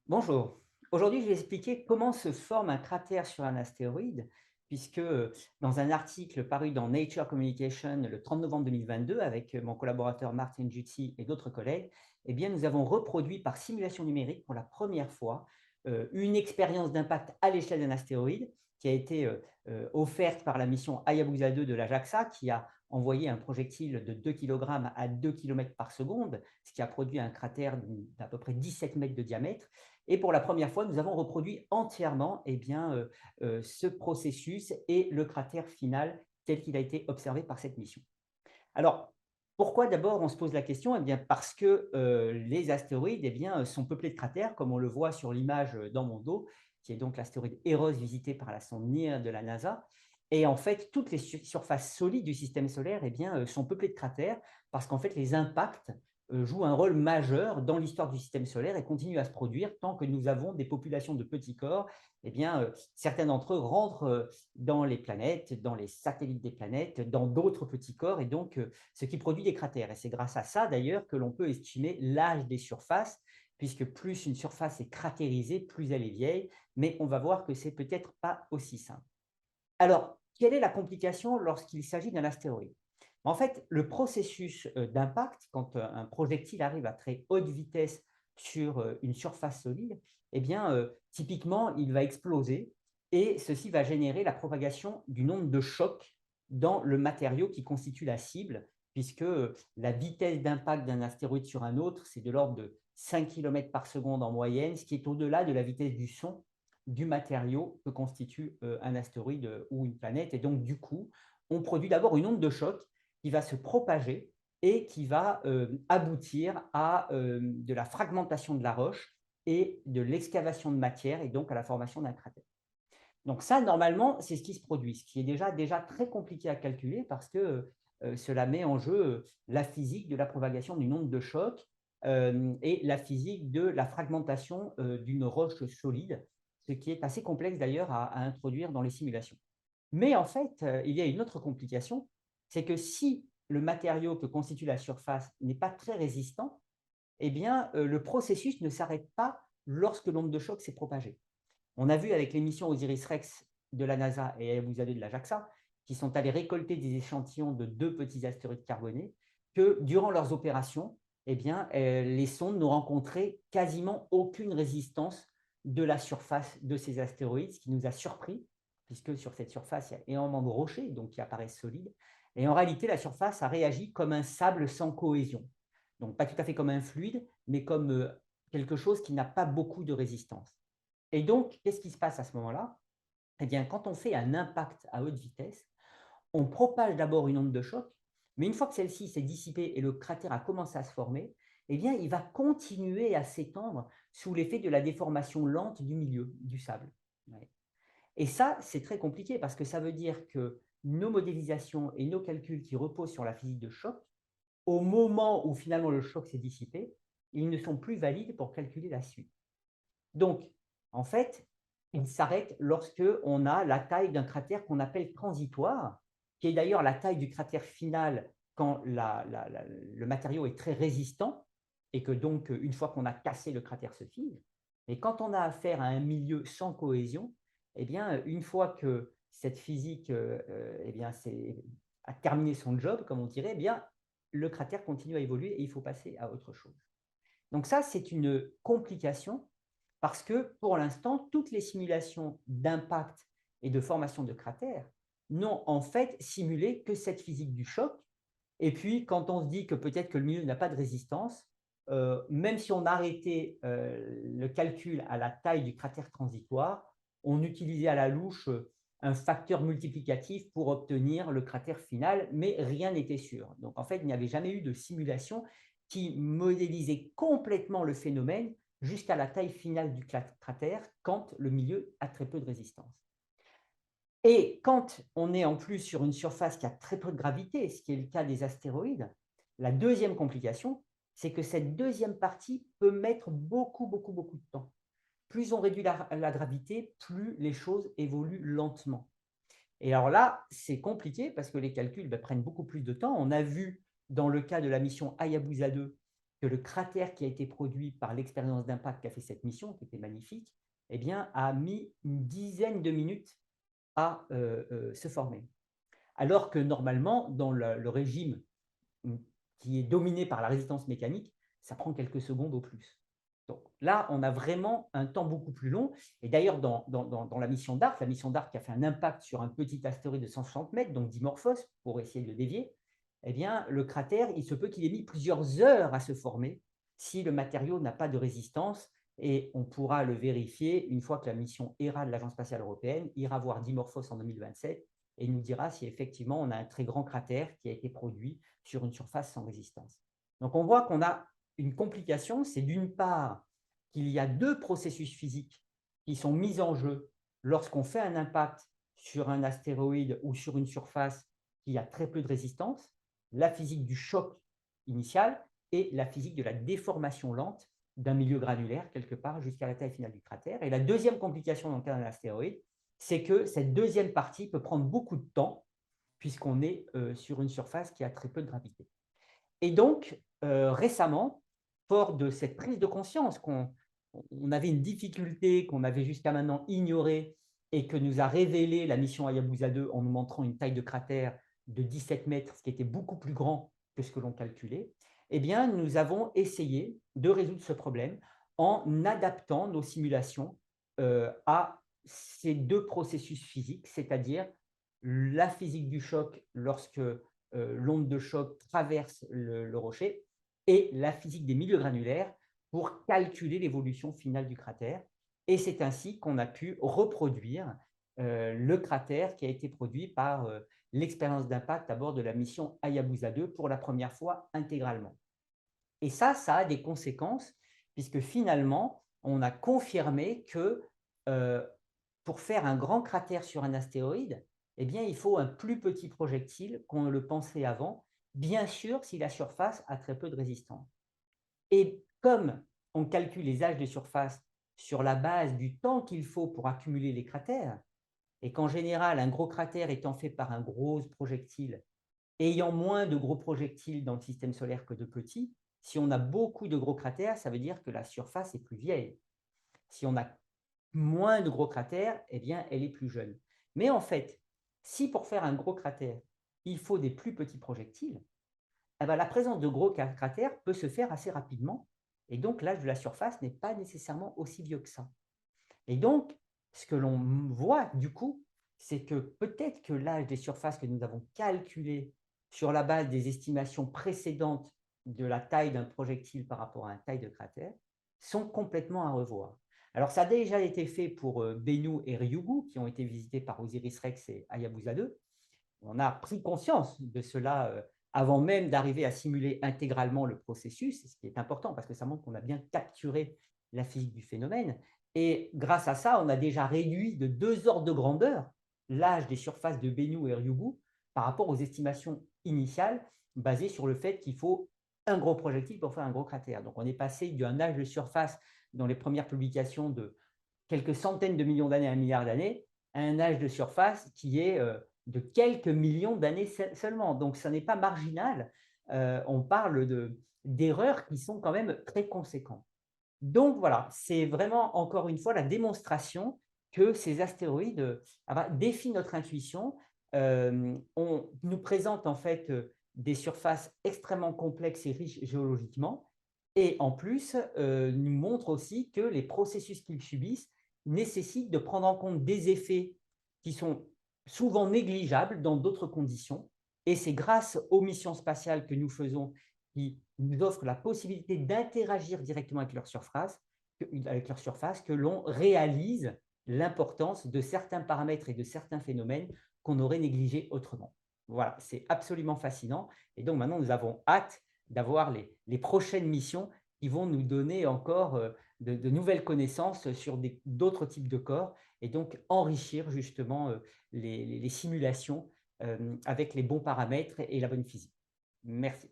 Bonjour. Aujourd'hui, je vais expliquer comment se forme un cratère sur un astéroïde, puisque dans un article paru dans Nature Communication le 30 novembre 2022, avec mon collaborateur Martin Jutzi et d'autres collègues, eh bien, nous avons reproduit par simulation numérique pour la première fois une expérience d'impact à l'échelle d'un astéroïde qui a été offerte par la mission Hayabusa 2 de la JAXA, qui a envoyé un projectile de 2 kg à 2 km par seconde, ce qui a produit un cratère d'à peu près 17 mètres de diamètre. Et pour la première fois, nous avons reproduit entièrement ce processus et le cratère final tel qu'il a été observé par cette mission. Alors, pourquoi d'abord on se pose la question? Eh bien, parce que les astéroïdes sont peuplés de cratères, comme on le voit sur l'image dans mon dos, qui est donc l'astéroïde Eros visité par la sonde NEAR de la NASA. Et en fait, toutes les surfaces solides du système solaire sont peuplées de cratères parce qu'en fait, les impacts jouent un rôle majeur dans l'histoire du système solaire et continuent à se produire tant que nous avons des populations de petits corps. Certains d'entre eux rentrent dans les planètes, dans les satellites des planètes, dans d'autres petits corps, et donc ce qui produit des cratères. Et c'est grâce à ça, d'ailleurs, que l'on peut estimer l'âge des surfaces, puisque plus une surface est cratérisée, plus elle est vieille, mais on va voir que c'est peut-être pas aussi simple. Alors, quelle est la complication lorsqu'il s'agit d'un astéroïde? En fait, le processus d'impact, quand un projectile arrive à très haute vitesse sur une surface solide, typiquement, il va exploser et ceci va générer la propagation d'une onde de choc dans le matériau qui constitue la cible, puisque la vitesse d'impact d'un astéroïde sur un autre, c'est de l'ordre de 5 km par seconde en moyenne, ce qui est au-delà de la vitesse du son du matériau que constitue un astéroïde ou une planète. Et donc, du coup, on produit d'abord une onde de choc qui va se propager et qui va aboutir à de la fragmentation de la roche et de l'excavation de matière et donc à la formation d'un cratère. Donc ça, normalement, c'est ce qui se produit, ce qui est déjà très compliqué à calculer parce que cela met en jeu la physique de la propagation d'une onde de choc et la physique de la fragmentation d'une roche solide, ce qui est assez complexe d'ailleurs à introduire dans les simulations. Mais en fait, il y a une autre complication, c'est que si le matériau que constitue la surface n'est pas très résistant, le processus ne s'arrête pas lorsque l'onde de choc s'est propagée. On a vu avec les missions OSIRIS-REx de la NASA et Hayabusa 2 de la JAXA, qui sont allés récolter des échantillons de deux petits astéroïdes carbonés, que durant leurs opérations, les sondes n'ont rencontré quasiment aucune résistance de la surface de ces astéroïdes, ce qui nous a surpris, puisque sur cette surface, il y a énormément de rochers donc qui apparaissent solides. Et en réalité, la surface a réagi comme un sable sans cohésion. Donc pas tout à fait comme un fluide, mais comme quelque chose qui n'a pas beaucoup de résistance. Et donc, qu'est-ce qui se passe à ce moment-là? Eh bien, quand on fait un impact à haute vitesse, on propage d'abord une onde de choc, mais une fois que celle-ci s'est dissipée et le cratère a commencé à se former, il va continuer à s'étendre sous l'effet de la déformation lente du milieu, du sable. Ouais. Et ça, c'est très compliqué parce que ça veut dire que nos modélisations et nos calculs qui reposent sur la physique de choc, au moment où finalement le choc s'est dissipé, ils ne sont plus valides pour calculer la suite. Donc, en fait, il s'arrête lorsque on a la taille d'un cratère qu'on appelle transitoire, qui est d'ailleurs la taille du cratère final quand le matériau est très résistant et que donc, une fois qu'on a cassé, le cratère se fige. Et quand on a affaire à un milieu sans cohésion, une fois que cette physique a terminé son job, comme on dirait, le cratère continue à évoluer et il faut passer à autre chose. Donc ça, c'est une complication parce que pour l'instant, toutes les simulations d'impact et de formation de cratères n'ont en fait simulé que cette physique du choc. Et puis, quand on se dit que peut-être que le milieu n'a pas de résistance, même si on arrêtait le calcul à la taille du cratère transitoire, on utilisait à la louche un facteur multiplicatif pour obtenir le cratère final, mais rien n'était sûr. Donc en fait, il n'y avait jamais eu de simulation qui modélisait complètement le phénomène jusqu'à la taille finale du cratère quand le milieu a très peu de résistance. Et quand on est en plus sur une surface qui a très peu de gravité, ce qui est le cas des astéroïdes, la deuxième complication, c'est que cette deuxième partie peut mettre beaucoup, beaucoup, beaucoup de temps. Plus on réduit la gravité, plus les choses évoluent lentement. Et alors là, c'est compliqué parce que les calculs prennent beaucoup plus de temps. On a vu dans le cas de la mission Hayabusa 2 que le cratère qui a été produit par l'expérience d'impact qu'a fait cette mission, qui était magnifique, eh bien, a mis une dizaine de minutes à se former. Alors que normalement, dans le régime qui est dominé par la résistance mécanique, ça prend quelques secondes au plus. Donc là, on a vraiment un temps beaucoup plus long. Et d'ailleurs, dans la mission DART qui a fait un impact sur un petit astéroïde de 160 mètres, donc Dimorphos, pour essayer de le dévier, eh bien, le cratère, il se peut qu'il ait mis plusieurs heures à se former si le matériau n'a pas de résistance. Et on pourra le vérifier une fois que la mission ERA de l'Agence spatiale européenne ira voir Dimorphos en 2027 et nous dira si effectivement on a un très grand cratère qui a été produit sur une surface sans résistance. Donc on voit qu'on a une complication, c'est d'une part qu'il y a deux processus physiques qui sont mis en jeu lorsqu'on fait un impact sur un astéroïde ou sur une surface qui a très peu de résistance, la physique du choc initial et la physique de la déformation lente d'un milieu granulaire quelque part jusqu'à la taille finale du cratère. Et la deuxième complication dans le cas d'un astéroïde, c'est que cette deuxième partie peut prendre beaucoup de temps puisqu'on est sur une surface qui a très peu de gravité. Et donc, récemment, fort de cette prise de conscience qu'on avait une difficulté qu'on avait jusqu'à maintenant ignorée et que nous a révélé la mission Hayabusa 2 en nous montrant une taille de cratère de 17 mètres, ce qui était beaucoup plus grand que ce que l'on calculait, eh bien, nous avons essayé de résoudre ce problème en adaptant nos simulations à ces deux processus physiques, c'est-à-dire la physique du choc lorsque l'onde de choc traverse le rocher et la physique des milieux granulaires pour calculer l'évolution finale du cratère. Et c'est ainsi qu'on a pu reproduire le cratère qui a été produit par l'expérience d'impact à bord de la mission Hayabusa 2 pour la première fois intégralement. Et ça a des conséquences, puisque finalement, on a confirmé que pour faire un grand cratère sur un astéroïde, eh bien, il faut un plus petit projectile qu'on ne le pensait avant, bien sûr si la surface a très peu de résistance. Et comme on calcule les âges de surface sur la base du temps qu'il faut pour accumuler les cratères, et qu'en général, un gros cratère étant fait par un gros projectile, ayant moins de gros projectiles dans le système solaire que de petits, si on a beaucoup de gros cratères, ça veut dire que la surface est plus vieille. Si on a moins de gros cratères, eh bien, elle est plus jeune. Mais en fait, si pour faire un gros cratère, il faut des plus petits projectiles, eh bien, la présence de gros cratères peut se faire assez rapidement. Et donc, l'âge de la surface n'est pas nécessairement aussi vieux que ça. Et donc, ce que l'on voit du coup, c'est que peut-être que l'âge des surfaces que nous avons calculées sur la base des estimations précédentes de la taille d'un projectile par rapport à une taille de cratère sont complètement à revoir. Alors, ça a déjà été fait pour Bennu et Ryugu, qui ont été visités par Osiris-Rex et Hayabusa 2. On a pris conscience de cela avant même d'arriver à simuler intégralement le processus, ce qui est important parce que ça montre qu'on a bien capturé la physique du phénomène. Et grâce à ça, on a déjà réduit de 2 ordres de grandeur l'âge des surfaces de Bennu et Ryugu par rapport aux estimations initiales basées sur le fait qu'il faut un gros projectile pour faire un gros cratère. Donc, on est passé d'un âge de surface dans les premières publications de quelques centaines de millions d'années à un milliard d'années à un âge de surface qui est de quelques millions d'années seulement. Donc, ça n'est pas marginal. On parle d'erreurs qui sont quand même très conséquentes. Donc voilà, c'est vraiment encore une fois la démonstration que ces astéroïdes défient notre intuition. On nous présente en fait des surfaces extrêmement complexes et riches géologiquement, et en plus nous montrent aussi que les processus qu'ils subissent nécessitent de prendre en compte des effets qui sont souvent négligeables dans d'autres conditions. Et c'est grâce aux missions spatiales que nous faisons qui nous offrent la possibilité d'interagir directement avec leur surface que l'on réalise l'importance de certains paramètres et de certains phénomènes qu'on aurait négligés autrement. Voilà, c'est absolument fascinant. Et donc maintenant, nous avons hâte d'avoir les prochaines missions qui vont nous donner encore de nouvelles connaissances sur d'autres types de corps et donc enrichir justement les simulations avec les bons paramètres et la bonne physique. Merci.